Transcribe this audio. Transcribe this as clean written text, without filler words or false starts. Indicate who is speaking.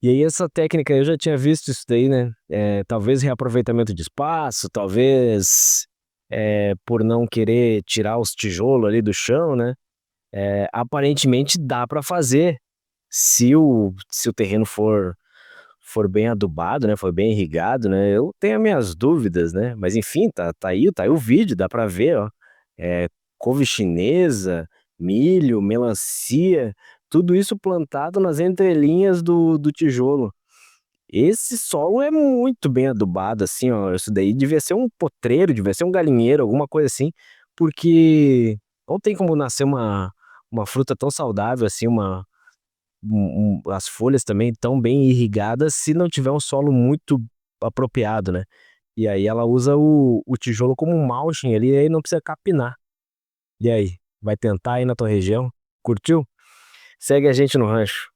Speaker 1: E aí essa técnica eu já tinha visto isso daí, né? Talvez reaproveitamento de espaço, talvez por não querer tirar os tijolos ali do chão, né? Aparentemente dá para fazer se o terreno for bem adubado, né? For bem irrigado, né? Eu tenho as minhas dúvidas, né? Mas enfim, tá aí o vídeo, dá para ver, ó. É, couve chinesa, milho, melancia, tudo isso plantado nas entrelinhas do tijolo. Esse solo é muito bem adubado, assim, ó. Isso daí devia ser um potreiro, devia ser um galinheiro, alguma coisa assim, porque não tem como nascer uma fruta tão saudável assim, as folhas também tão bem irrigadas se não tiver um solo muito apropriado, né? E aí ela usa o tijolo como um mulching ali, e aí não precisa capinar. E aí, vai tentar aí na tua região? Curtiu? Segue a gente no rancho.